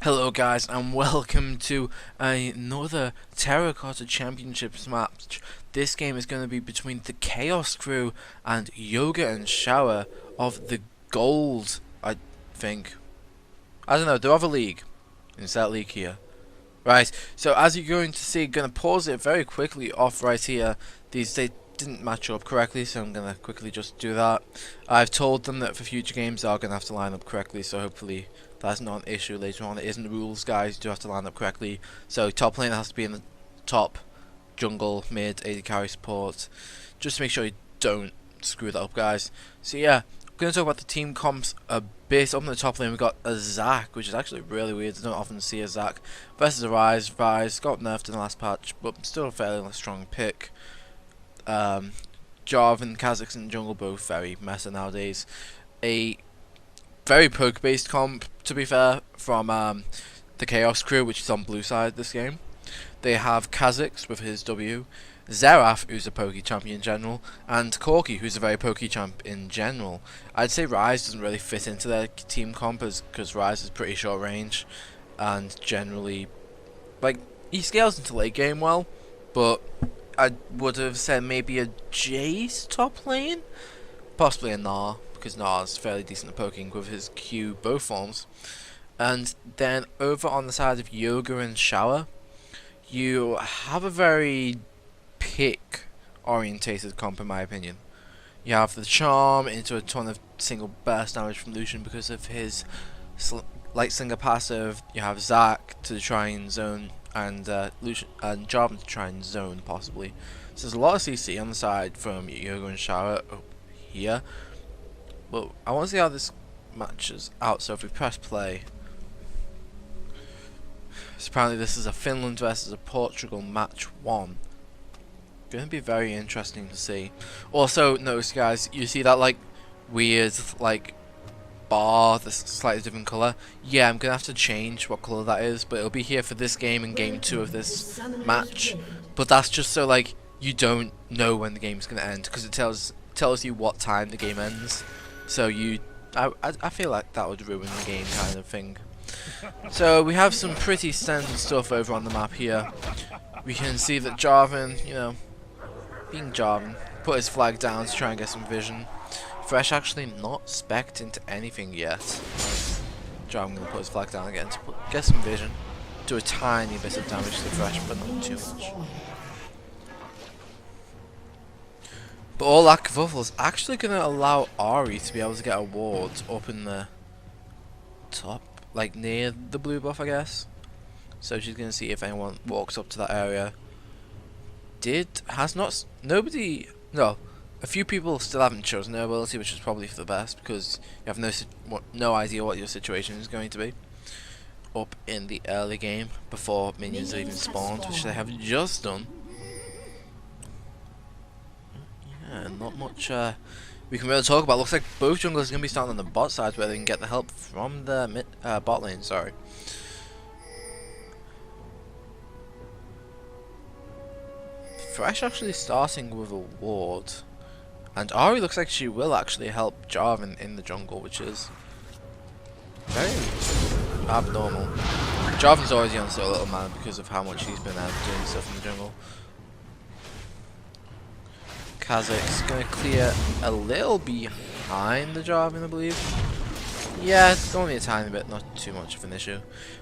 Hello guys and welcome to another Terracotta Championships match. This game is going to be between the Chaos crew and Yoga and Shower of the Gold, I think. I don't know, they're of a league. It's that league here. Right, so as you're going to see, going to pause it very quickly off right here. They didn't match up correctly, so I'm going to quickly just do that. I've told them that for future games they are going to have to line up correctly, so hopefully that's not an issue later on. It isn't the rules, guys. You do have to line up correctly. So top lane has to be in the top, jungle, mid, AD carry support. Just to make sure you don't screw that up, guys. So yeah, I'm going to talk about the team comps a bit. Up in the top lane we've got a Zac, which is actually really weird. I don't often see a Zac versus a Ryze. Ryze got nerfed in the last patch, but still a fairly strong pick. Jarvan, Kha'Zix and jungle both very meta nowadays. A very poke based comp, to be fair, from the Chaos crew, which is on blue side this game. They have Kha'Zix with his W, Xerath, who's a pokey champion in general, and Corki, who's a very pokey champ in general. I'd say Ryze doesn't really fit into their team comp because Ryze is pretty short range and generally, like, he scales into late game well, but I would have said maybe a Jace top lane, possibly a Gnar, because Gnar's fairly decent at poking with his Q both forms. And then over on the side of Yoga and Shower, you have a very pick orientated comp in my opinion. You have the Charm into a ton of single burst damage from Lucian because of his light slinger passive. You have Zac to try and zone, and Lucian and Jarvan to try and zone possibly. So there's a lot of CC on the side from Yoga and Shower here. Well, I want to see how this matches out. So if we press play, so apparently this is a Finland versus a Portugal match 1. Going to be very interesting to see. Also, notice guys, you see that like weird like bar that's slightly different color. Yeah, I'm gonna have to change what color that is, but it'll be here for this game and game 2 of this match. But that's just so like you don't know when the game's gonna end, because it tells you what time the game ends. So I feel like that would ruin the game kind of thing. So we have some pretty standard stuff over on the map here. We can see that Jarvan, you know, being Jarvan, put his flag down to try and get some vision. Fresh actually not specced into anything yet. Jarvan gonna put his flag down again to get some vision. Do a tiny bit of damage to the Fresh, but not too much. But all that kerfuffle is actually going to allow Ahri to be able to get a ward up in the top, like near the blue buff, I guess. So she's going to see if anyone walks up to that area. A few people still haven't chosen their ability, which is probably for the best, because you have no idea what your situation is going to be up in the early game before minions are even spawned, which they have just done. Yeah, not much we can really talk about. Looks like both junglers are going to be starting on the bot side where they can get the help from the bot lane, sorry. Fresh actually starting with a ward. And Ahri looks like she will actually help Jarvan in the jungle, which is very abnormal. Jarvan's already on so little mana because of how much he's been out doing stuff in the jungle. Kha'Zix gonna clear a little behind the Jarvan, I believe. Yeah, it's only a tiny bit, not too much of an issue.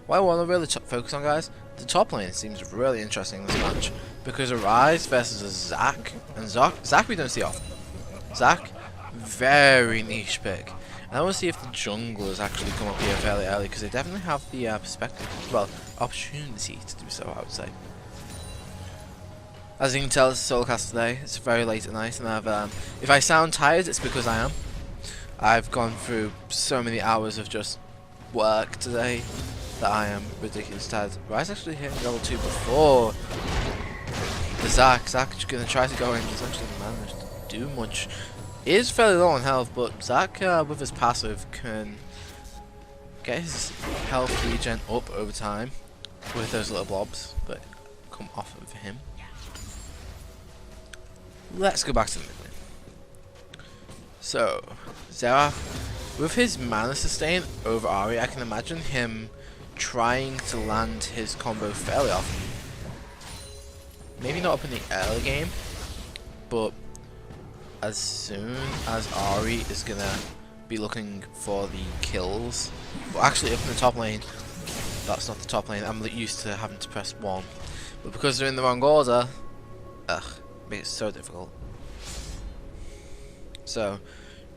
What I want to really focus on, guys, the top lane seems really interesting in this match because a Ryze versus a Zac, and Zac we don't see often. Zac, very niche pick. And I want to see if the junglers actually come up here fairly early, because they definitely have the perspective, well, opportunity to do so, I would say. As you can tell, it's a solo cast today. It's very late at night, and if I sound tired, it's because I am. I've gone through so many hours of just work today that I am ridiculously tired. Ryze actually hitting level 2 before the Zac. Zac's gonna try to go in. He's actually managed to do much. He is fairly low on health, but Zac with his passive can get his health regen up over time with those little blobs that come off of him. Let's go back to the mid lane. So, Xerath With his mana sustain over Ari, I can imagine him trying to land his combo fairly often. Maybe not up in the early game, but as soon as Ari is gonna be looking for the kills. But actually up in the top lane, that's not the top lane, I'm used to having to press 1. But because they're in the wrong order, makes it so difficult. So,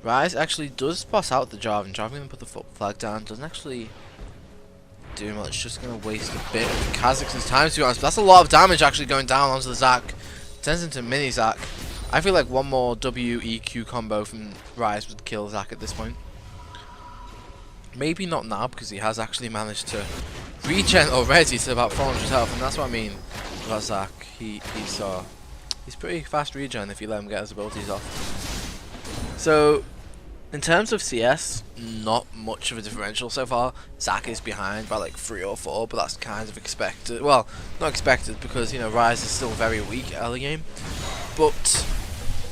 Rise actually does boss out the Jarvan. Jarvan gonna put the flag down, doesn't actually do much, just gonna waste a bit of Kha'Zix's time, to be honest. But that's a lot of damage actually going down onto the Zac. Turns into mini Zac. I feel like one more WEQ combo from Rise would kill Zac at this point. Maybe not now, because he has actually managed to regen already to about 400 health, and that's what I mean about Zac. He's pretty fast regen if you let him get his abilities off. So, in terms of CS, not much of a differential so far. Zac is behind by like 3 or 4, but that's kind of expected. Well, not expected, because, you know, Rise is still very weak early game. But,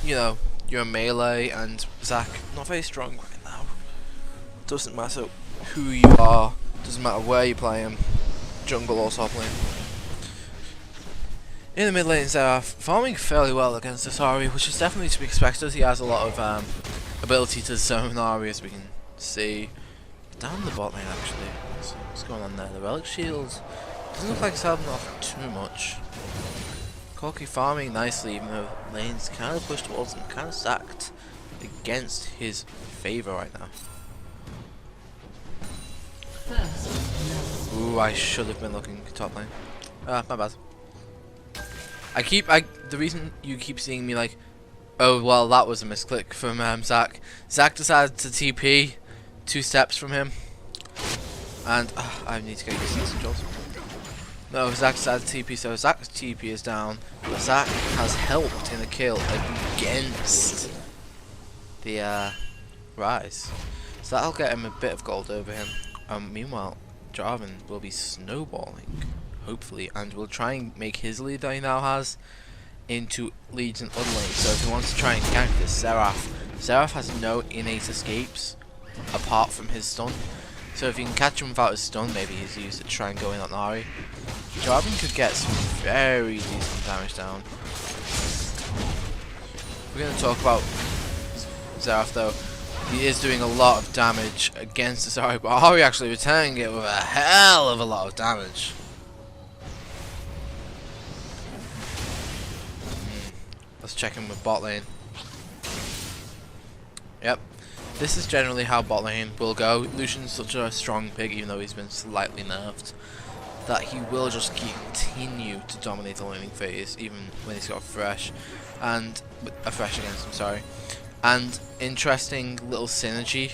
you know, you're a melee, and Zac not very strong right now. Doesn't matter who you are, doesn't matter where you play him, jungle or top lane. In the mid lane, Xerath farming fairly well against this Ahri, which is definitely to be expected. He has a lot of ability to zone Ahri, as we can see. Down the bot lane, actually. What's going on there? The Relic Shield doesn't look like it's helping off too much. Corki farming nicely, even though lane's kind of pushed towards him, kind of stacked against his favour right now. Ooh, I should have been looking top lane. My bad. The reason you keep seeing me like, oh well, that was a misclick from Zac. Zac decided to TP 2 steps from him, and I need to get used to this controls. No, Zac decided to TP, so Zac's TP is down, but Zac has helped in a kill against the Rise, so that'll get him a bit of gold over him. Meanwhile, Jarvan will be snowballing, hopefully, and will try and make his lead that he now has into leads in other lanes. So if he wants to try and gank this Xerath has no innate escapes apart from his stun. So if you can catch him without his stun, maybe he's used to try and go in on Ahri. Jarvan could get some very decent damage down. We're going to talk about Xerath though. He is doing a lot of damage against this Ahri, but Ahri actually returning it with a hell of a lot of damage. Let's check in with bot lane. Yep, this is generally how bot lane will go. Lucian's such a strong pick, even though he's been slightly nerfed, that he will just continue to dominate the laning phase, even when he's got a fresh against him, sorry. And interesting little synergy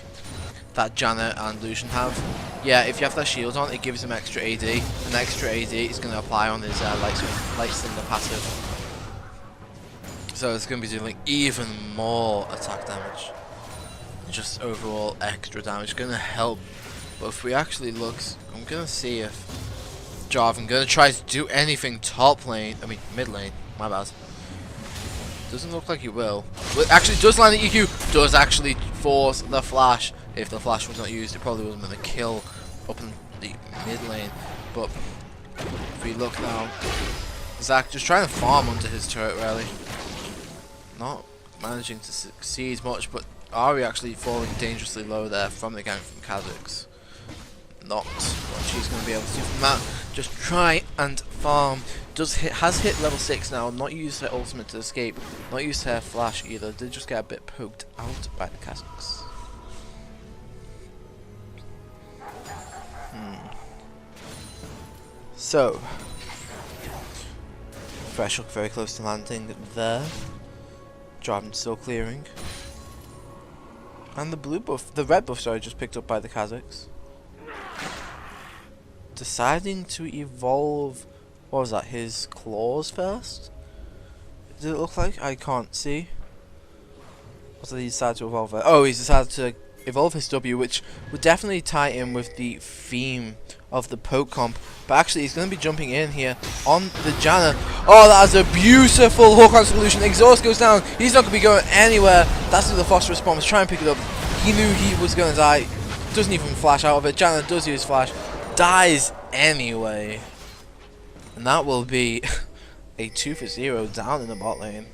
that Janet and Lucian have. Yeah, if you have that shield on, it gives him extra AD, and extra AD is going to apply on his light cylinder passive. So it's going to be doing even more attack damage. Just overall extra damage. Going to help. But if we actually look, I'm going to see if Jarvan going to try to do anything mid lane. My bad. Doesn't look like he will. Well, actually does land the EQ. Does actually force the flash. If the flash was not used, it probably would have been a kill up in the mid lane. But if we look now, Zac just trying to farm onto his turret really. Not managing to succeed much, but Ahri actually falling dangerously low there from the gank from Kha'Zix. Not what she's going to be able to do from that. Just try and farm. Has hit level 6 now, not used her ultimate to escape, not used her flash either. Did just get a bit poked out by the Kha'Zix. So, Fresh look very close to landing there. Jarvan still clearing. And the red buff, sorry, just picked up by the Kha'Zix. Deciding to evolve, what was that, his claws first? Did it look like? I can't see. What did he decide to evolve? Oh, he's decided to evolve his W, which would definitely tie in with the theme of the poke comp. But actually, he's going to be jumping in here on the Janna. Oh, that is a beautiful hook on solution. Exhaust goes down. He's not going to be going anywhere. That's the phosphorus bomb. Let's try and pick it up. He knew he was going to die. Doesn't even flash out of it. Jana does use flash. Dies anyway. And that will be a 2-for-0 down in the bot lane.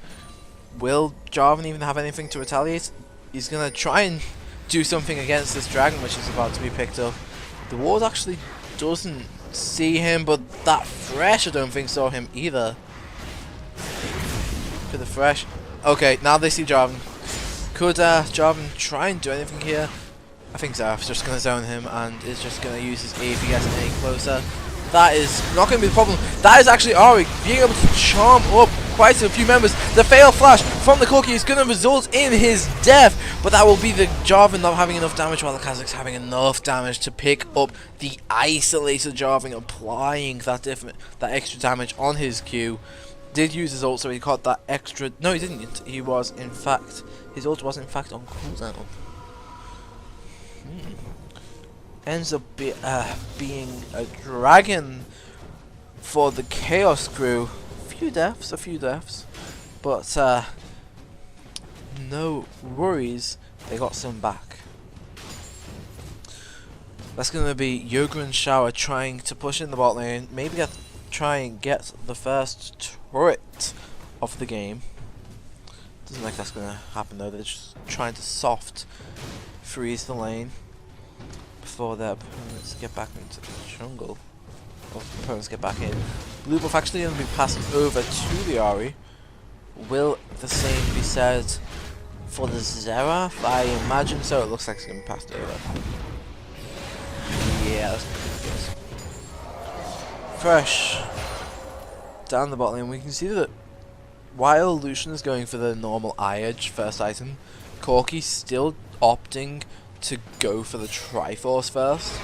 Will Jarvan even have anything to retaliate? He's going to try and do something against this dragon which is about to be picked up. The ward actually doesn't see him, but that Thresh I don't think saw him either. For the Thresh. Okay, now they see Jarvan. Could Jarvan try and do anything here? I think Xerath's just going to zone him and is just going to use his E if he gets any closer. That is not going to be the problem. That is actually Ahri being able to charm up quite a few members. The fail flash from the Corki is going to result in his death, but that will be the Jarvan not having enough damage while the Kazakhs having enough damage to pick up the isolated Jarvan, applying that extra damage on his Q. Did use his ult, so he caught that extra. No, he didn't. He was in fact, his ult was in fact on cooldown. Ends up being a dragon for the Chaos crew. A few deaths, but no worries, they got some back. That's going to be Yoga and Shower trying to push in the bot lane, maybe try and get the first turret of the game. Doesn't look like that's going to happen though. They're just trying to soft freeze the lane before their opponents get back into the jungle. Or opponents get back in. Blue buff actually going to be passed over to the Ahri. Will the same be said for the Xerath? I imagine so. It looks like it's going to be passed over. Yeah, that's good. Fresh down the bot lane. We can see that while Lucian is going for the normal eye edge first item, Corki's still opting to go for the Triforce first.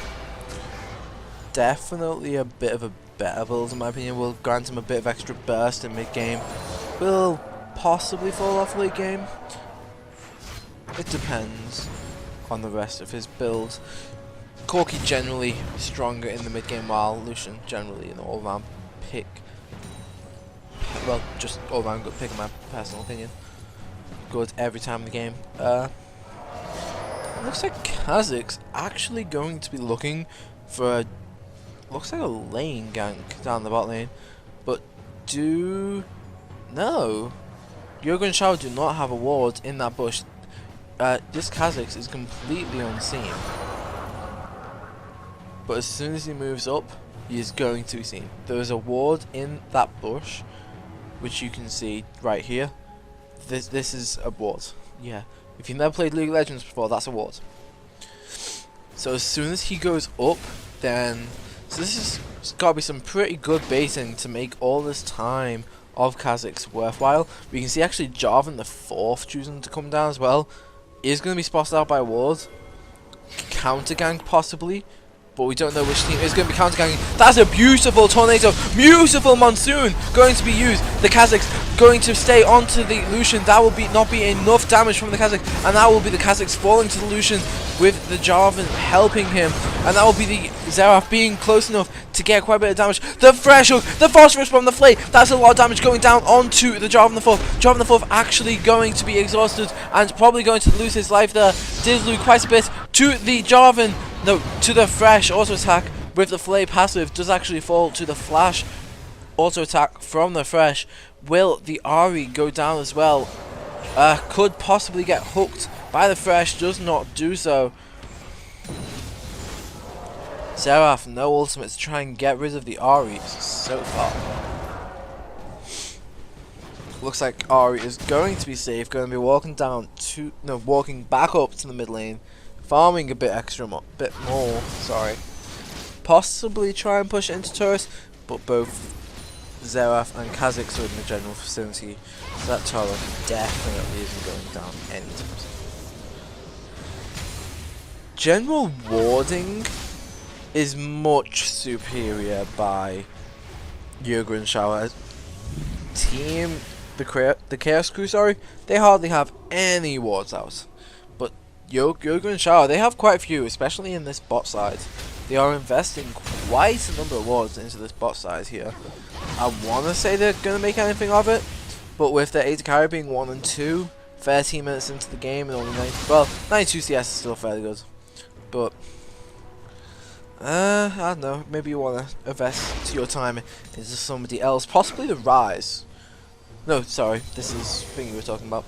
Definitely a bit of a better build in my opinion. Will grant him a bit of extra burst in mid game. Will possibly fall off late game. It depends on the rest of his build. Corki generally stronger in the mid game, while Lucian generally an all round pick. Well, just all round good pick in my personal opinion. Good every time in the game. Looks like Kazakh's actually going to be looking for looks like a lane gank down the bot lane, but no, Yoga and Shao do not have a ward in that bush. This Kazakh's is completely unseen, but as soon as he moves up, he is going to be seen. There is a ward in that bush, which you can see right here. This is a ward. Yeah. If you've never played League of Legends before, that's a ward. So as soon as he goes up, then so this has got to be some pretty good baiting to make all this time of Kazakh's worthwhile. We can see actually Jarvan the 4th choosing to come down as well. Is going to be spotted out by a ward. Counter gank possibly, but we don't know which team is going to be counter ganking. That's a beautiful tornado, beautiful monsoon going to be used. The Kazakhs going to stay onto the Lucian. That will not be enough damage from the Kazakhs, and that will be the Kazakhs falling to the Lucian with the Jarvan helping him, and that will be the Xerath being close enough to get quite a bit of damage. The Fresh Hook, the Phosphorus from the Flay, that's a lot of damage going down onto the Jarvan the 4th. Jarvan the 4th actually going to be exhausted and probably going to lose his life there. Did lose quite a bit to the Jarvan, no, to the Fresh auto attack with the Flay passive. Does actually fall to the Flash auto attack from the Fresh. Will the Ahri go down as well? Could possibly get hooked by the Fresh, does not do so. Xerath, no ultimate to try and get rid of the Ahri so far. Looks like Ahri is going to be safe, going to be walking walking back up to the mid lane, farming a bit more, sorry. Possibly try and push into turret, but both Xerath and Kazakhs are in the general vicinity, so that turret definitely isn't going down anytime soon. General warding is much superior by Yoga and Shower. Team the Chaos crew, sorry, they hardly have any wards out, but Yoga and Shower, they have quite a few, especially in this bot side. They are investing quite a number of wards into this bot side here. I want to say they're going to make anything of it, but with their AD carry being 1 and 2, 13 minutes into the game and only 92 CS is still fairly good. But I don't know, maybe you want to invest your time into somebody else, possibly the Rise. No, sorry, this is the thing you were talking about.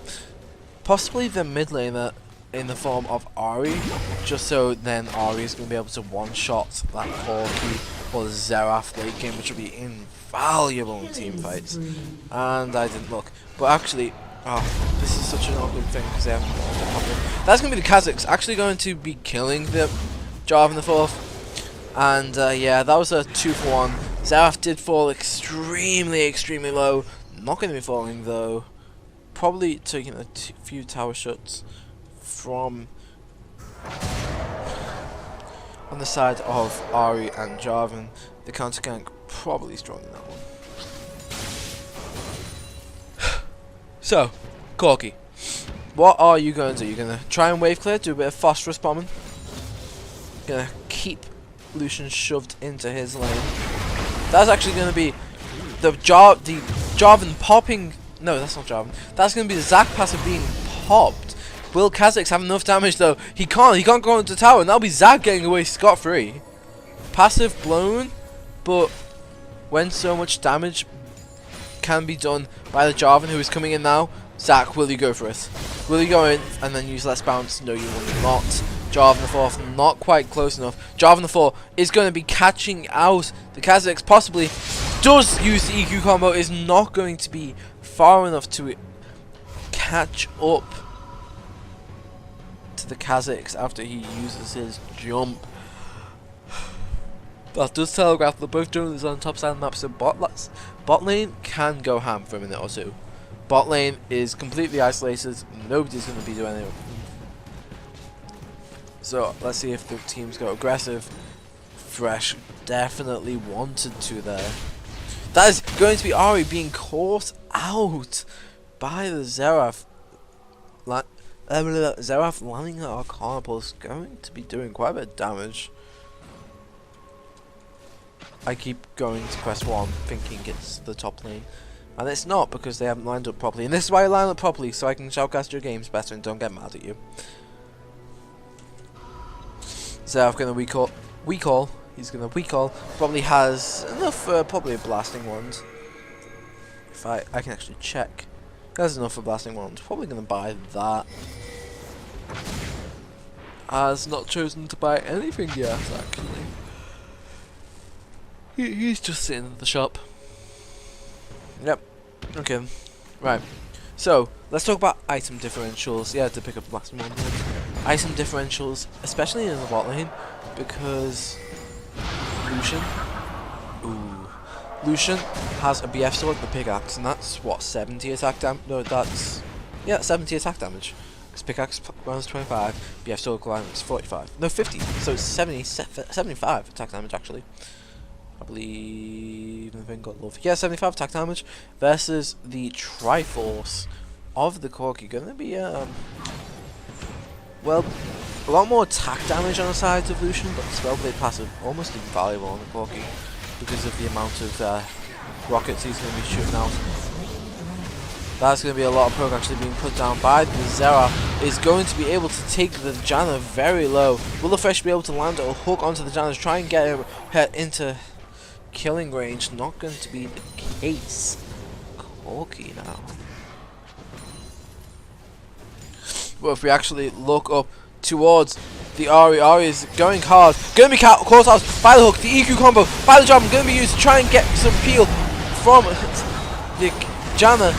Possibly the mid laner in the form of Ahri, just so then Ahri is going to be able to one-shot that Corki or Xerath late game, which will be invaluable in team fights. And I didn't look, but actually, oh, this is such an awkward thing because they haven't. That's going to be the Kazakhs actually going to be killing the Jarvan the 4th. And yeah, that was a 2-for-1. Xerath did fall extremely low. Not going to be falling though. Probably taking a few tower shots from on the side of Ahri and Jarvan. The counter gank probably strong in that one. So, Corki, what are you going to do? You're going to try and wave clear, do a bit of phosphorus bombing. You're going to keep Lucian shoved into his lane. That's actually going to be the Jarvan popping. No, that's not Jarvan. That's going to be the Zac passive being popped. Will Kazakhs have enough damage though? He can't go into the tower, and that'll be Zac getting away scot-free. Passive blown, but when so much damage can be done by the Jarvan who is coming in now, Zac, will you go for it? Will you go in and then use less bounce? No, you will not. Jarvan the 4th, not quite close enough. Jarvan the 4 is going to be catching out the Kazakhs, possibly does use the EQ combo, is not going to be far enough to catch up to the Kazakhs after he uses his jump. That does telegraph that both junglers on top side of the map, so bot lane can go ham for a minute or two. Bot lane is completely isolated, nobody's going to be doing anything. So let's see if the teams go aggressive. Fresh definitely wanted to there. That is going to be Ahri being caught out by the Xerath. Xerath landing at Arcana Pulse, going to be doing quite a bit of damage. I keep going to press 1 thinking it's the top lane, and it's not because they haven't lined up properly, and this is why I line up properly, so I can shoutcast your games better and don't get mad at you. Xerath going to recall. He's going to recall. Probably has enough for probably a blasting wand. If I can actually check. He has enough for blasting wand. Probably going to buy that. Has not chosen to buy anything yet, actually. He's just sitting at the shop. Yep. Okay. Right. So, let's talk about item differentials. Yeah, to pick up the last one. Item differentials, especially in the bot lane, because Lucian has a BF sword and a pickaxe, and that's what, 70 attack damage? No, that's 70 attack damage. Because pickaxe runs 25, BF sword runs 45. No, 50. So it's 75 attack damage actually. I believe the thing got love. Yeah, 75 attack damage versus the Triforce of the Corki. Gonna be well, a lot more attack damage on the sides of Lucian, but the spellblade passive almost invaluable on the Corki because of the amount of rockets he's going to be shooting out. That's going to be a lot of poke actually being put down by the Xerath. Is going to be able to take the Janna very low. Will the Fresh be able to land a hook onto the Janna to try and get her into killing range? Not going to be the case. Corki now. But if we actually look up towards the Ahri is going hard. Going to be caught out by the hook. The EQ combo by the Jarvan going to be used to try and get some peel from the Janna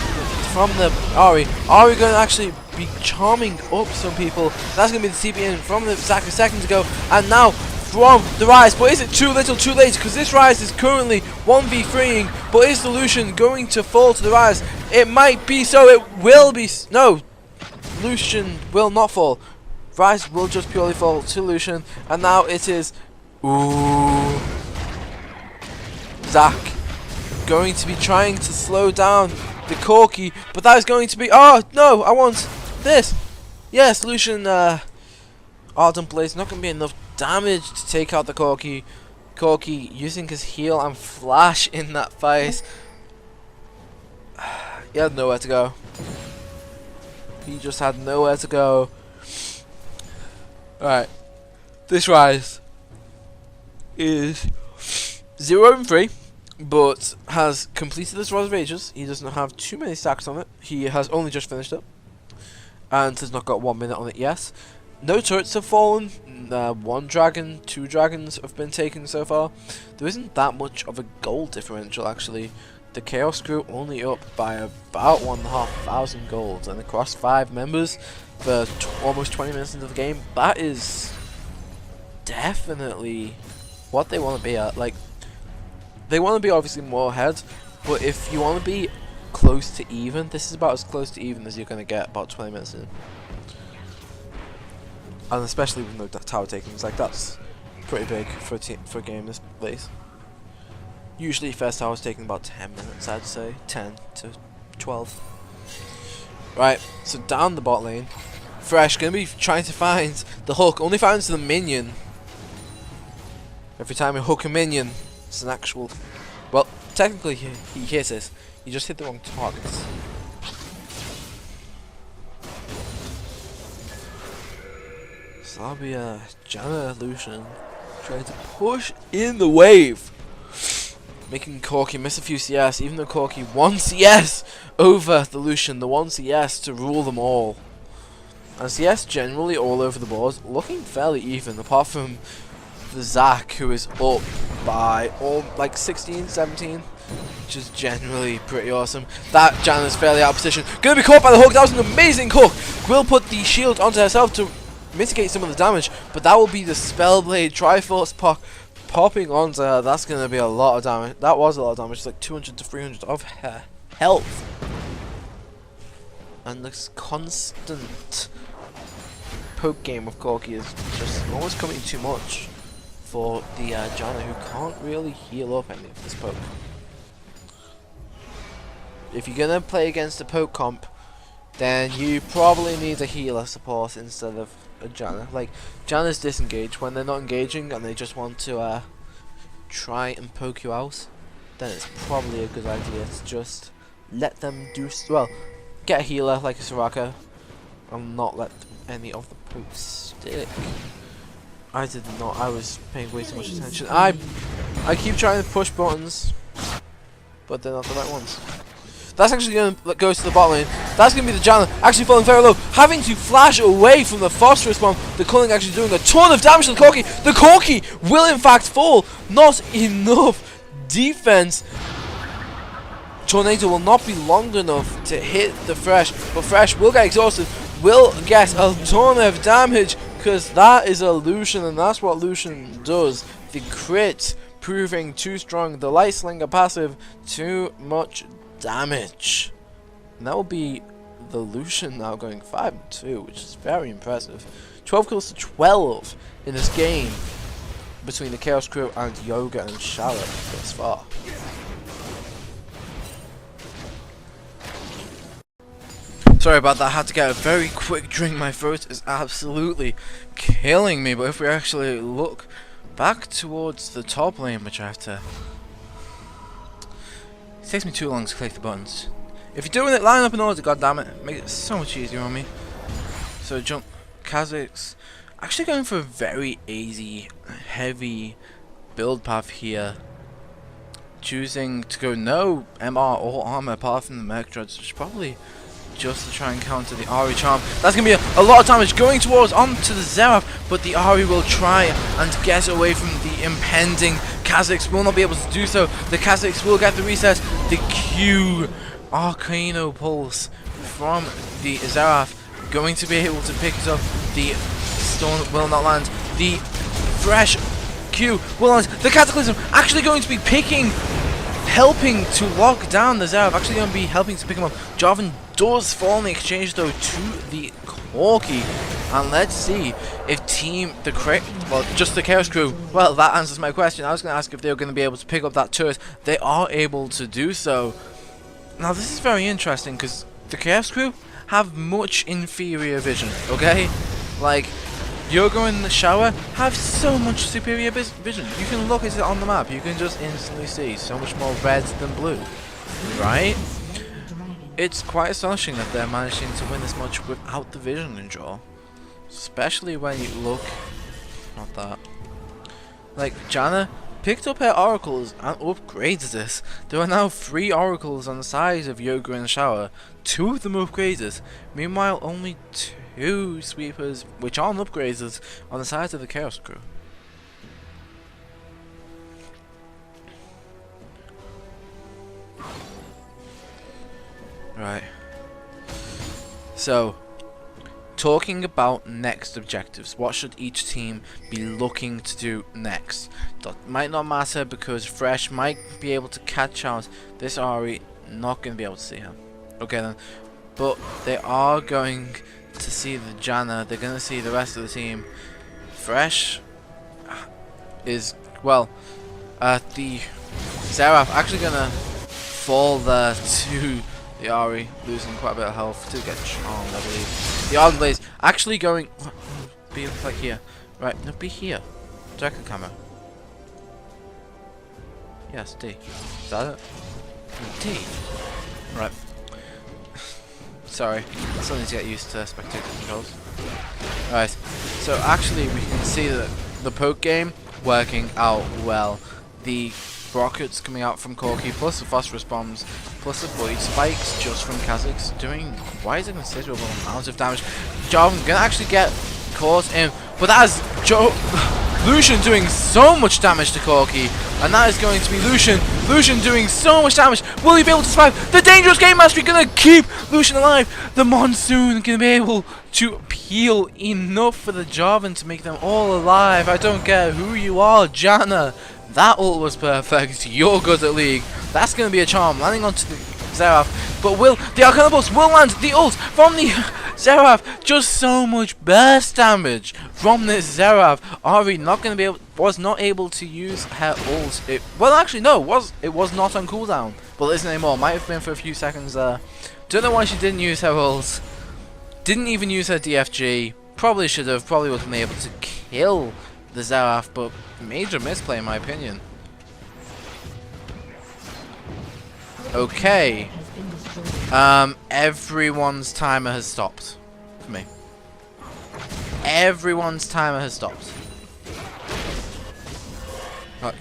from the Ahri. Ahri going to actually be charming up some people. That's going to be the TP in from the Zac a second ago. And now from the Rise. But is it too little too late? Because this Rise is currently 1v3ing. But is the Lucian going to fall to the Rise? It might be so. It will be. No. Lucian will not fall. Rise will just purely fall to Lucian. And now it is Zac going to be trying to slow down the Corki, but that is going to be oh no, I want this. Yes, Lucian Ardent Blaze, not going to be enough damage to take out the Corki. Corki using his heal and flash in that fight. He had nowhere to go. He just had nowhere to go. Alright. This Rise is 0-3, but has completed this Rise of Ages. He doesn't have too many stacks on it. He has only just finished it, and has not got 1 minute on it yet. No turrets have fallen. 1 dragon, 2 dragons have been taken so far. There isn't that much of a gold differential actually. The Chaos crew only up by about 1,500 gold, and across 5 members for almost 20 minutes into the game, that is definitely what they want to be at. Like, they want to be obviously more ahead, but if you want to be close to even, this is about as close to even as you're going to get about 20 minutes in. And especially with no tower takings, like that's pretty big for a game this late. Usually first tower is taking about 10 minutes, I'd say. 10 to 12. Right, so down the bot lane. Fresh, gonna be trying to find the hook. Only finds the minion. Every time you hook a minion, it's an actual... Well, technically he hits it. You just hit the wrong target. So that'll be a Janna Lucian trying to push in the wave. Making Corki miss a few CS, even though Corki won CS over the Lucian, the one CS to rule them all. And CS generally all over the board, looking fairly even, apart from the Zac, who is up by like 16, 17, which is generally pretty awesome. That Janna's fairly out of position. Gonna be caught by the hook. That was an amazing hook. Will put the shield onto herself to mitigate some of the damage, but that will be the Spellblade Triforce popping onto her. That's going to be a lot of damage. That was a lot of damage. It's like 200 to 300 of her health. And this constant poke game of Corki is just almost coming too much for the Janna, who can't really heal up any of this poke. If you're going to play against a poke comp, then you probably need a healer support instead of a Janna. Like, Janna's disengaged. When they're not engaging and they just want to try and poke you out, then it's probably a good idea to just let them do well. Get a healer like a Soraka and not let any of the pokes stick. I did not. I was paying way too much attention. I keep trying to push buttons, but they're not the right ones. That's actually going to go to the bot lane. That's going to be the Janna actually falling very low, having to flash away from the phosphorus bomb. The Culling actually doing a ton of damage to the Corki. The Corki will in fact fall. Not enough defense. Tornado will not be long enough to hit the Fresh, but Fresh will get exhausted, will get a ton of damage, because that is a Lucian, and that's what Lucian does. The crit proving too strong. The Light Slinger passive, too much damage. And that will be the Lucian now going 5-2, which is very impressive. 12 kills to 12 in this game between the Chaos crew and Yoga and Chaøs thus far. Sorry about that, I had to get a very quick drink. My throat is absolutely killing me. But if we actually look back towards the top lane, which I have to... It takes me too long to click the buttons. If you're doing it, line up in order, goddammit. Make it so much easier on me. So jump, Kha'Zix. Actually going for a very easy, heavy build path here. Choosing to go no MR or armor apart from the Merc Dreads, which is probably just to try and counter the Ahri charm. That's going to be a lot of damage going towards onto the Xerath, but the Ahri will try and get away from the impending Kha'Zix. Will not be able to do so. The Kha'Zix will get the reset. The Q Arcano Pulse from the Xerath going to be able to pick it up. The Storm will not land. The Fresh Q will land. The Cataclysm actually going to be helping to lock down the Xerath. Actually going to be helping to pick him up. Jarvan does fall in the exchange though to the Corki. And let's see if just the Chaos crew, well, that answers my question. I was going to ask if they were going to be able to pick up that turret. They are able to do so. Now this is very interesting because the Chaos crew have much inferior vision, okay? Like, Yoga and the Shower have so much superior vision. You can look at it on the map, you can just instantly see so much more red than blue, right? It's quite astonishing that they're managing to win this much without the vision control. Especially when you look... Not that. Like, Janna picked up her oracles and upgraded this. There are now 3 oracles on the side of Yoga and Shower. 2 of them upgraded. Meanwhile, only 2 sweepers, which aren't upgraded, on the side of the Chaos crew. Right. So, talking about next objectives, what should each team be looking to do next? That might not matter because Fresh might be able to catch out this Ari, not going to be able to see her. Okay then, but they are going to see the Janna, they're going to see the rest of the team. Fresh is, well, the Seraph actually going to fall there to the Ari, losing quite a bit of health to get charmed, I believe. The Argblaze actually going... Be like here. Right, no, be here. Direct the camera. Yes, D. Is that it? D. Right. Sorry, I still need to get used to spectator controls. Right, so actually we can see that the poke game working out well. The rockets coming out from Corki, plus the phosphorus bombs, plus the void spikes just from Kha'Zix, doing quite a considerable amount of damage. Jarvan gonna actually get caught in, but that is Lucian doing so much damage to Corki, and that is going to be Lucian doing so much damage. Will he be able to survive? The dangerous game mastery gonna keep Lucian alive. The monsoon gonna be able to peel enough for the Jarvan to make them all alive. I don't care who you are, Janna. That ult was perfect. You're good at League. That's going to be a charm. Landing onto the Seraph. But will the Arcana Pulse will land the ult from the Seraph. Just so much burst damage from this Seraph. Ari not going to be able, was not able to use her ult. Well, actually no, it was not on cooldown. Well, it isn't anymore. Might have been for a few seconds there. Don't know why she didn't use her ult. Didn't even use her DFG. Probably should have. Probably would have been able to kill the Seraph, but major misplay in my opinion. Okay. Everyone's timer has stopped for me. Everyone's timer has stopped.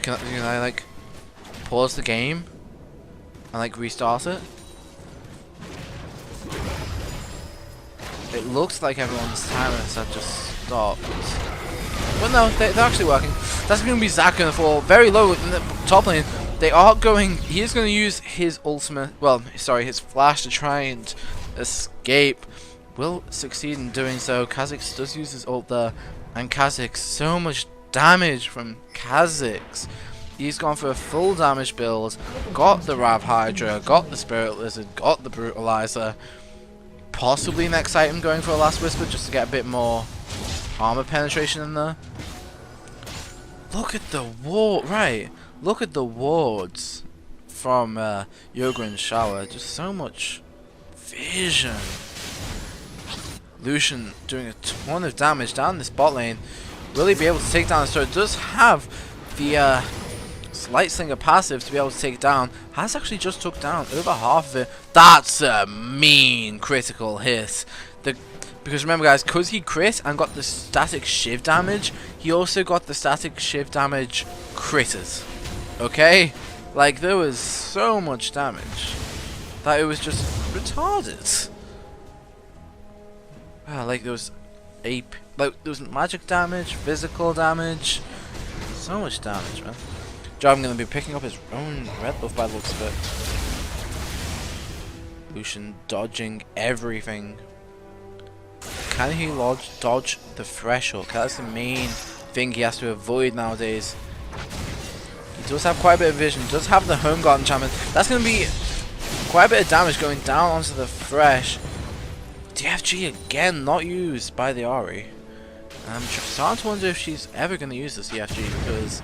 Can I like pause the game and like restart it? It looks like everyone's timers have just stopped. Well, no, they're actually working. That's going to be Zac going to fall very low in the top lane. They are going... He is going to use his ultimate... Well, sorry, his flash to try and escape. Will succeed in doing so. Kha'Zix does use his ult there. And Kha'Zix, so much damage from Kha'Zix. He's gone for a full damage build. Got the Rav Hydra. Got the Spirit Lizard. Got the Brutalizer. Possibly next item going for a Last Whisper just to get a bit more armor penetration in there. Look at the ward, right? Look at the wards from Yoga and Shower. Just so much vision. Lucian doing a ton of damage down this bot lane. Will he be able to take down the sword? Does have the Light Slinger passive to be able to take down. Has actually just took down over half of it. That's a mean critical hit. Because remember guys, because he crit and got the static shiv damage, he also got the static shiv damage critters. Okay? Like there was so much damage that it was just retarded. Like there was there was magic damage, physical damage, so much damage, man. Jarvan gonna be picking up his own red buff by the looks of it. Lucian dodging everything. Can he dodge the threshold? That's the main thing he has to avoid nowadays. He does have quite a bit of vision, does have the Home Guard enchantment. That's going to be quite a bit of damage going down onto the Thresh. DFG again not used by the Ahri. I'm starting to wonder if she's ever going to use this DFG, because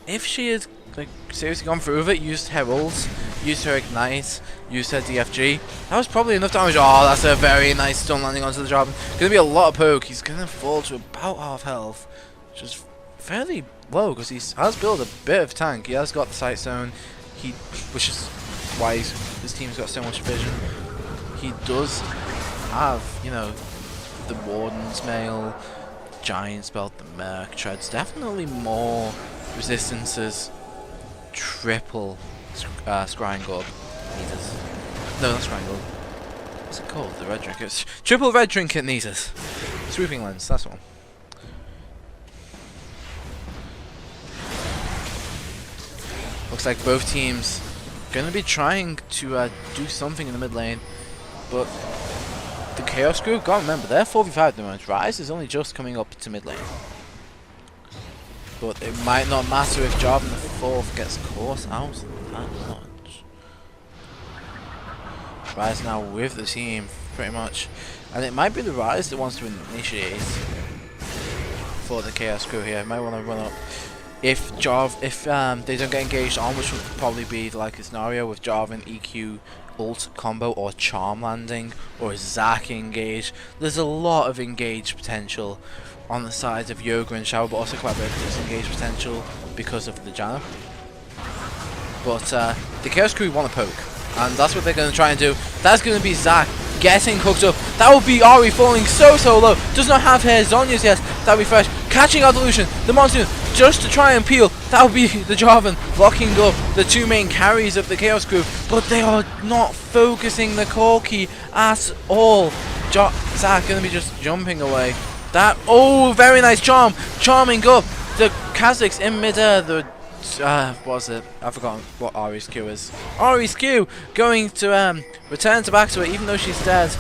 if she had like seriously gone through with it, used her ult, used her ignite, used her DFG, that was probably enough damage. Oh, that's a very nice stun landing onto the Jarvan. Gonna be a lot of poke. He's gonna fall to about half health, which is fairly low because he has built a bit of tank. He has got the sight zone, which is why his team's got so much vision. he does have, you know, the Warden's Mail, Giant's Belt, the Merc Treads, definitely more resistances. Triple Scrying Orb Needers. No, not Scrying Orb. What's it called? The Red Trinket. Triple Red Trinket Needers. Sweeping Lens, that's one. Looks like both teams going to be trying to do something in the mid lane, but the Chaos Crew, gotta remember, they're 4v5 at the moment. Rise is only just coming up to mid lane. But it might not matter if Jarvan the 4th gets caught out that much. Rise now with the team, pretty much. And it might be the Rise that wants to initiate for the Chaos Crew here. Might want to run up. If they don't get engaged on, which would probably be the likely scenario with Jarvan EQ ult combo or charm landing or Zac engage. There's a lot of engage potential on the sides of Yoga and Shower, but also quite a bit of disengage potential because of the Janna. But the Chaos Crew want to poke, and that's what they're going to try and do. That's going to be Zac getting hooked up. That would be Ahri falling so low. Does not have her Zhonya's yet. That would be fresh. Catching out the Lucian, the Monsoon, just to try and peel. That would be the Jarvan locking up the two main carries of the Chaos Crew, but they are not focusing the Corki at all. Zac going to be just jumping away. That, oh, very nice charm, charming up the Kha'Zix in midair. The what was it? I've forgotten what Ahri's Q is. Ahri's Q going to return to back to it, even though she's dead.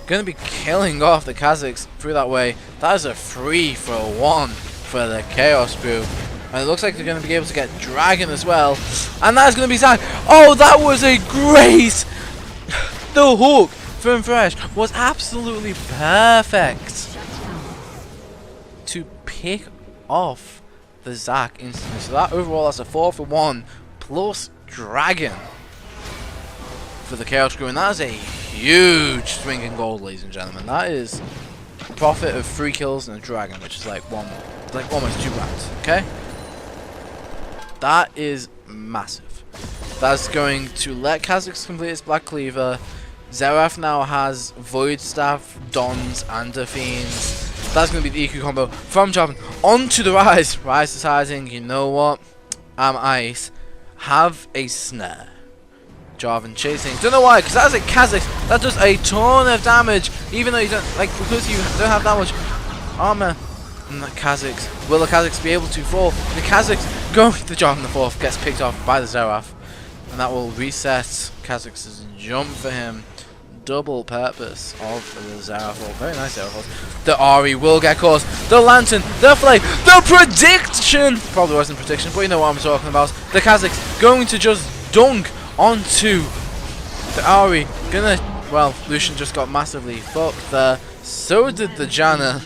Going to be killing off the Kha'Zix through that way. That is a 3-for-1 for the Chaos Crew. And it looks like they're going to be able to get Dragon as well. And that's going to be Zac. Oh, that was a great... The hook from Fresh was absolutely perfect to pick off the Zac instantly. So that overall, that's a 4-for-1 plus Dragon for the Chaos Crew. And that is a huge swing in gold, ladies and gentlemen. That is profit of 3 kills and a Dragon, which is like almost 2 rounds. Okay? That is massive. That's going to let Kha'Zix complete its Black Cleaver. Xerath now has Void Staff, Dons, and Fiends. That's going to be the EQ combo from Jarvan onto the Rise. Rise deciding, you know what? I'm ice. Have a snare. Jarvan chasing. Don't know why, because that's a Kha'Zix. That does a ton of damage, even though you don't, like, because you don't have that much armor. And the Kha'Zix, will the Kha'Zix be able to fall? The Kha'Zix going to the Jarvan the 4th gets picked off by the Xerath, and that will reset Kha'Zix's jump for him. Double purpose of the Xerath. Very nice Xerath. The Ahri will get caught. The Lantern, the Flame, the prediction. Probably wasn't prediction, but you know what I'm talking about. The Kha'Zix going to just dunk onto the Ahri. Gonna, well, Lucian just got massively fucked there. So did the Janna.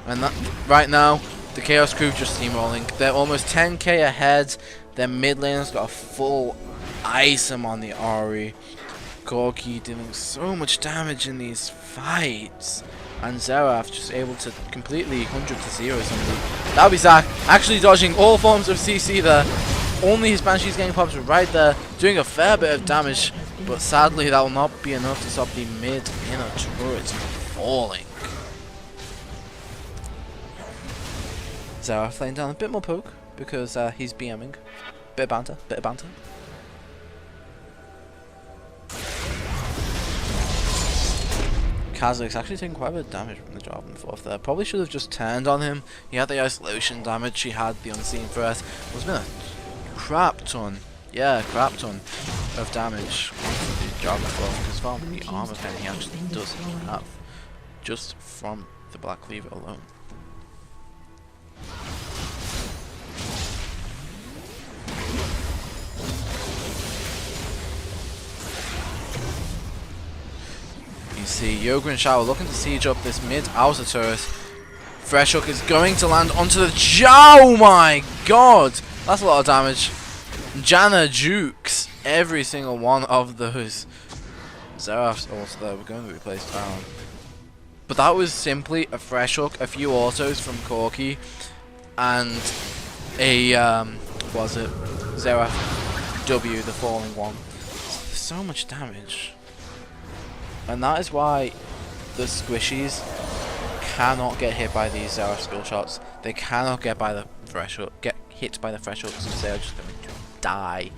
And that, right now, the Chaos Crew just steamrolling. They're almost 10k ahead. Their mid lane's got a full item on the Ahri. Corki doing so much damage in these fights. And Xerath just able to completely 100 to 0 somebody. That'll be Zac actually dodging all forms of CC there. Only his Banshee's getting pops right there, doing a fair bit of damage. But sadly, that will not be enough to stop the mid inner turret falling. Xerath laying down a bit more poke because he's BMing. Bit of banter, bit of banter. Kha'Zix actually taking quite a bit of damage from the Jarvan 4th there. Probably should have just turned on him. He had the isolation damage, he had the unseen threat. There's been a crap ton, crap ton of damage onto the Jarvan 4th because from the armor pen he actually does have, just from the Black Cleaver alone. You see Yoga and Shower looking to siege up this mid-outer turret. Fresh Hook is going to land onto the... Oh my god! That's a lot of damage. Janna jukes every single one of those. Xerath's also there. We're going to replace down. But that was simply a Fresh Hook, a few autos from Corki, and a... what was it? Xerath W, the falling one. So much damage. And that is why the squishies cannot get hit by these Zeraf skill shots. They cannot get hit by the thresholds because they are just going to die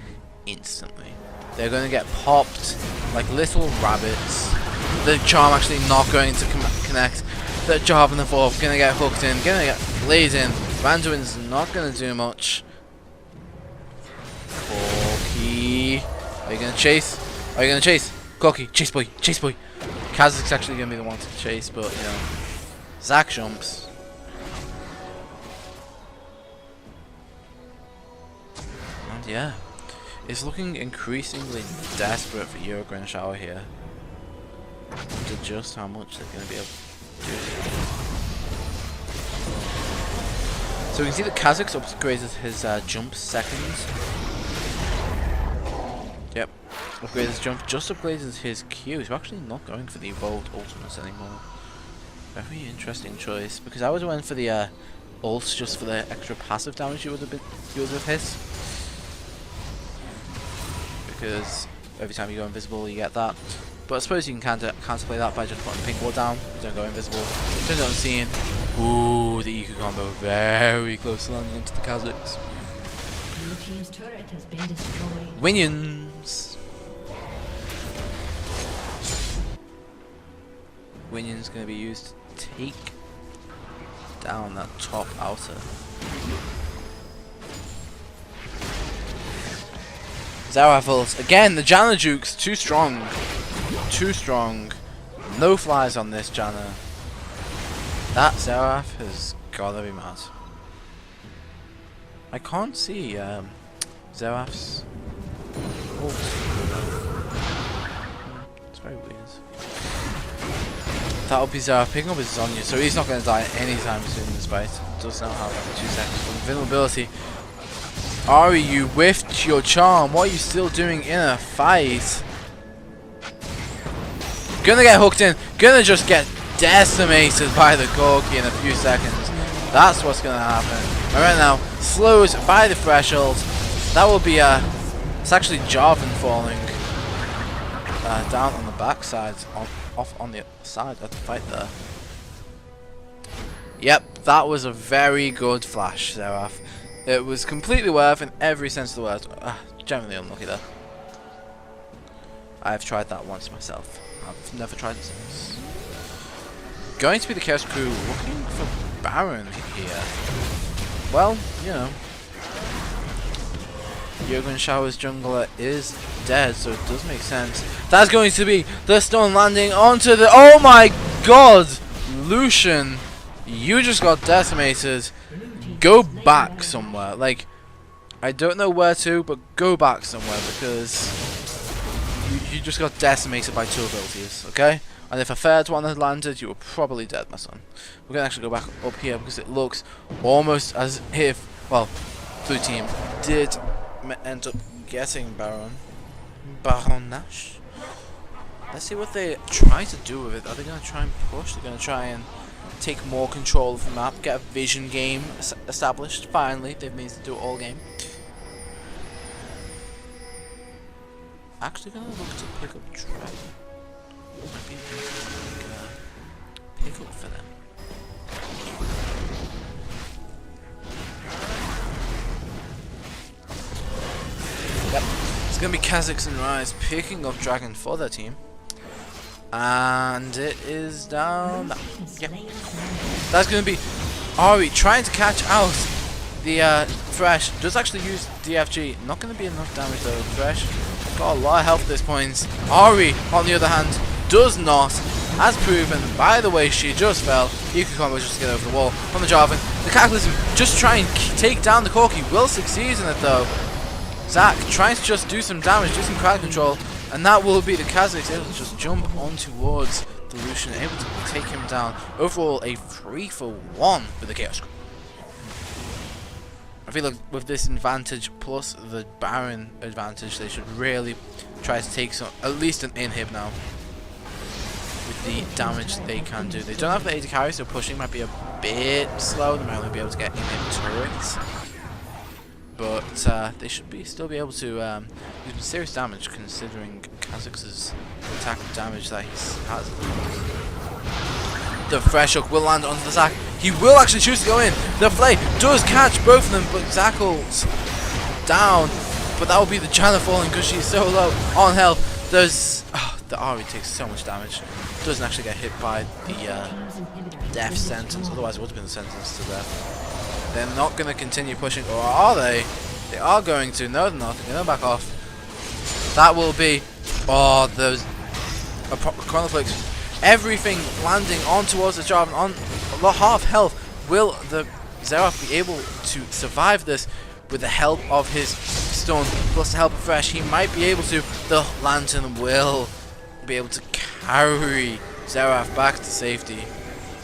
instantly. They're going to get popped like little rabbits. The charm actually not going to connect. The job in the fourth going to get hooked in, going to get blazed in. Randuin's not going to do much. Corki, are you going to chase? Are you going to chase? Corki, chase boy, chase boy. Kazak's actually going to be the one to chase, but you know, Zack jumps. And yeah, it's looking increasingly desperate for Yoga and Chaøs here to just how much they're going to be able to do. So we can see that Kazak's upgraded his jump seconds. Yep, upgraded his jump, just upgraded his Q. He's actually not going for the evolved ultimates anymore. Very interesting choice, because I was went for the ults just for the extra passive damage you would have hit. Because every time you go invisible you get that. But I suppose you can counterplay that by just putting pink wall down. You don't go invisible. Turns out unseen. Ooh, the eco combo very close to landing into the Kazakhs. Blue team's turret has been destroyed. Winions. Winion's going to be used to take down that top outer. Zerafels. Again, the Janna jukes too strong. Too strong. No flies on this Janna. That Zeraf has gotta be mad. I can't see Zeraf's ult. It's very weird. That would be Zeraf picking up his Zonya, so he's not going to die anytime soon despite does now have like 2 seconds of invulnerability. Ari, you whiffed your charm. What are you still doing in a fight? Gonna get hooked in. Gonna just get decimated by the Corki in a few seconds. That's what's gonna happen. Right now, slowed by the threshold. That will be it's actually Jarvan falling down on the backside, off on the side of the fight there. Yep, that was a very good flash, Zeraf. It was completely worth in every sense of the word. Generally unlucky there. I've tried that once myself. I've never tried it since. Going to be the Chaos crew looking for Baron here. Well, you know, Yoga Chaøs jungler is dead, so it does make sense. That's going to be the stone landing onto the... Oh my god! Lucian, you just got decimated. Go back somewhere. Like, I don't know where to, but go back somewhere because you just got decimated by 2 abilities, okay? And if a third one had landed, you were probably dead, my son. We're gonna actually go back up here because it looks almost as if, well, blue team did end up getting Baron Nash. Let's see what they try to do with it. Are they gonna try and push? They're gonna try and take more control of the map, get a vision game established. Finally, they've managed to do it all game. Actually gonna look to pick up Dragon. Might be a pick up for them. Yep, it's gonna be Kazakhs and Rise picking up Dragon for their team. And it is down. Yep. That's going to be Ari trying to catch out the Thresh. Does actually use DFG. Not going to be enough damage though. Thresh got a lot of health at this point. Ari, on the other hand, does not. As proven by the way she just fell. Yuka combo just to get over the wall from the Jarvan. The Cataclysm just try and take down the Corki. Will succeed in it though. Zack trying to just do some damage, do some crowd control. And that will be the Kazakhs able to just jump on towards the Lucian, able to take him down. Overall, a 3-for-1 with the Chaos. I feel like with this advantage plus the Baron advantage, they should really try to take some, at least an inhib now. With the damage they can do. They don't have the AD carry, so pushing might be a bit slow. They might only be able to get inhib turrets. but they should still be able to do some serious damage considering Kha'Zix's attack damage that he has. The fresh hook will land onto the Zac. He will actually choose to go in. The Flay does catch both of them, but Zackel's down. But that will be the Janna falling because she's so low on health. There's the Ahri takes so much damage. Doesn't actually get hit by the death sentence. Otherwise, it would have been the sentence to death. They're not going to continue pushing, or are they? They are going to. No, they're not. They're going to back off. That will be. Oh, those Chronoflakes. Everything landing on towards the Jarvan on half health. Will the Xerath be able to survive this with the help of his stun plus the help of Fresh? He might be able to. The Lantern will be able to carry Xerath back to safety.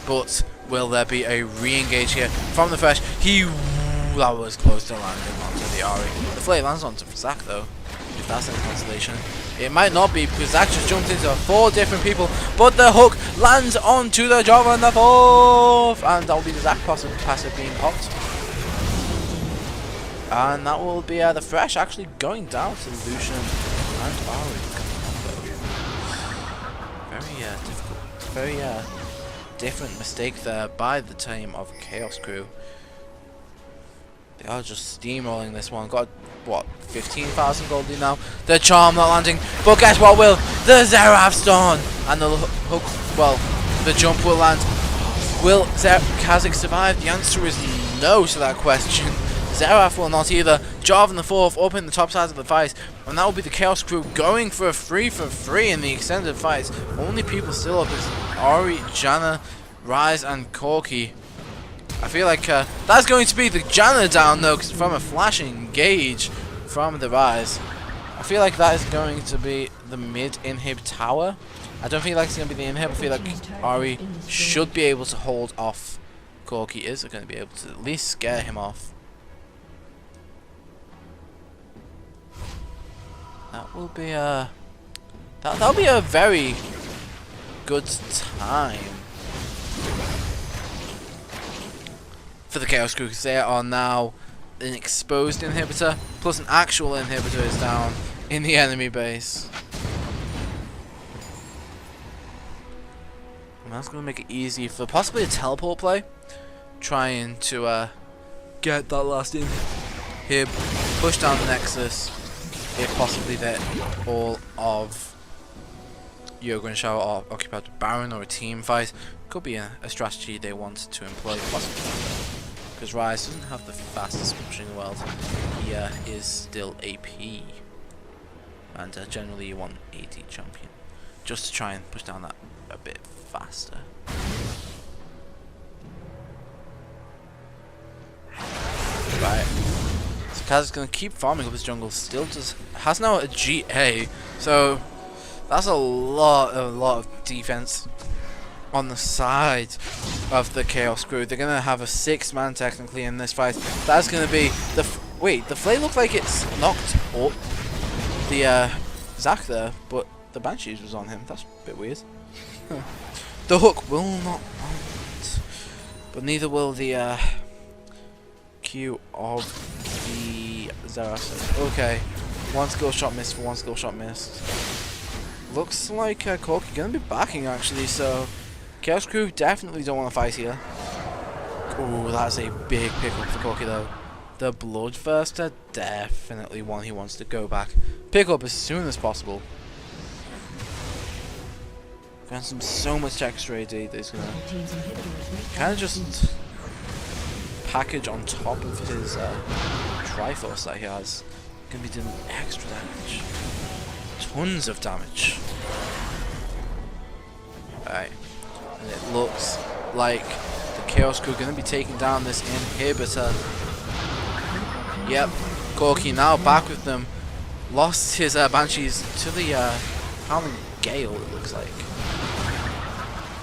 But will there be a re-engage here from the Fresh? That was close to landing onto the Ahri. The Flay lands onto Zac though, if that's any consolation. It might not be because Zac just jumped into 4 different people, but the hook lands onto the Jarvan on the 4th, and that will be the Zac passive being popped. And that will be the Fresh actually going down to Lucian and Ahri. Very difficult, very different mistake there by the team of Chaos Crew. They are just steamrolling this one. Got, what, 15,000 gold lead now. The charm not landing. But guess what will? The Xerath stun! And the hook, well, the jump will land. Will Kha'Zix survive? The answer is no to that question. Xerath will not either. Jarvan the 4th up in the top side of the fight. And that will be the Chaos Crew going for a 3-for-3 in the extended fights. Only people still up is Ahri, Janna, Ryze and Corki. I feel like that's going to be the Janna down though, because from a flashing engage from the Ryze. I feel like that is going to be the mid inhib tower. I don't feel like it's going to be the inhib. I feel like Ahri should be able to hold off Corki. Is going to be able to at least scare him off. That will be that'll be a very good time for the Chaos Crew, because they are now an exposed inhibitor, plus an actual inhibitor is down in the enemy base. And that's going to make it easy for possibly a teleport play, trying to get that last in here, push down the Nexus, if possibly that all of Yoga and Chaøs are occupied with Baron or a team fight. Could be a strategy they want to employ, possibly. Because Ryze doesn't have the fastest pushing in the world. He is still AP. And generally you want AD champion. Just to try and push down that a bit faster. Right. So Kaz is going to keep farming up his jungle. Still has now a GA. So that's a lot of defense on the side of the Chaos Crew. They're going to have a 6-man technically in this fight. That's going to be the... Wait, the Flay looked like it's knocked up the Zac there, but the Banshees was on him. That's a bit weird. The hook will not land, but neither will the Q of the Xerath. Okay, one skill shot missed for one skill shot missed. Looks like Corki going to be backing actually, so Chaos Crew definitely don't want to fight here. Ooh, that's a big pickup for Corki though. The Bloodthirster, definitely one he wants to go back. Pick up as soon as possible. Grants him so much extra AD that he's going to kind of just package on top of his Triforce that he has. Going to be doing extra damage. Tons of damage. Alright. And it looks like the Chaos Crew are going to be taking down this inhibitor. Yep. Corki now back with them. Lost his Banshees to the Howling Gale, it looks like.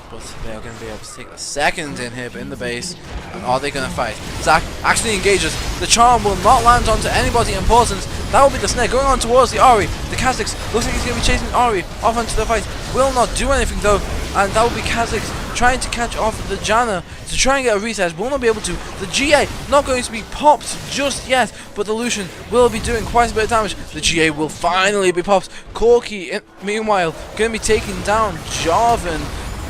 But they are going to be able to take the second inhib in the base. And are they going to fight? Zac actually engages. The charm will not land onto anybody important. That will be the snare going on towards the Ahri. The Kha'Zix looks like he's going to be chasing Ahri off onto the fight. Will not do anything though. And that will be Kha'Zix trying to catch off the Janna. to try and get a reset. Will not be able to. The GA not going to be popped just yet, but the Lucian will be doing quite a bit of damage. The GA will finally be popped. Corki, meanwhile, going to be taking down Jarvan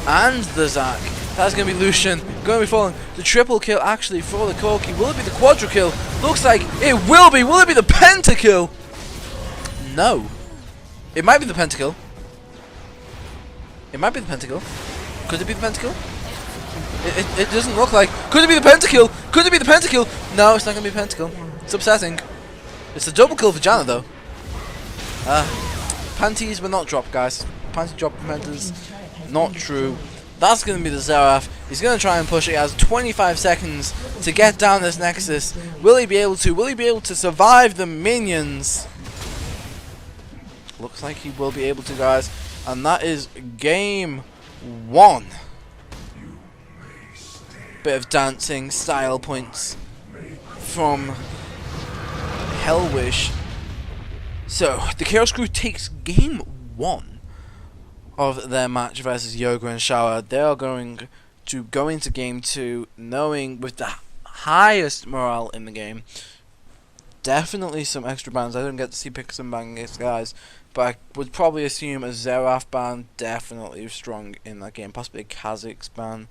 and the Zac. That's going to be Lucian going to be falling. The triple kill actually for the Corki. Will it be the quadra kill? Looks like it will be. Will it be the pentakill? No. It might be the pentakill. It might be the pentakill. Could it be the pentakill? It doesn't look like. Could it be the pentakill? Could it be the pentakill? No, it's not going to be a pentakill. It's upsetting. It's a double kill for Janna though. Panties were not dropped, guys. Panty drop commenters. Not true. That's going to be the Xerath. He's going to try and push it. He has 25 seconds to get down this Nexus. Will he be able to? Will he be able to survive the minions? Looks like he will be able to, guys. And that is game 1. Bit of dancing style points from Hellwish. So, the Chaos Crew takes game 1 of their match versus Yoga and Shower. They are going to go into game 2 knowing with the highest morale in the game. Definitely some extra bans. I didn't get to see picks and bangers, guys, but I would probably assume a Xerath ban definitely strong in that game. Possibly a Kha'Zix ban.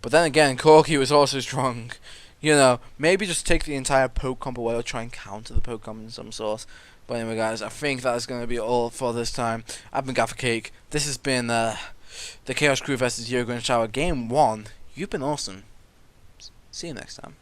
But then again, Corki was also strong. You know, maybe just take the entire poke comp away or try and counter the poke comp in some sort. But anyway, guys, I think that is going to be all for this time. I've been Gaffer Cake. This has been the Chaos Crew versus Yoga and Shower Game 1. You've been awesome. See you next time.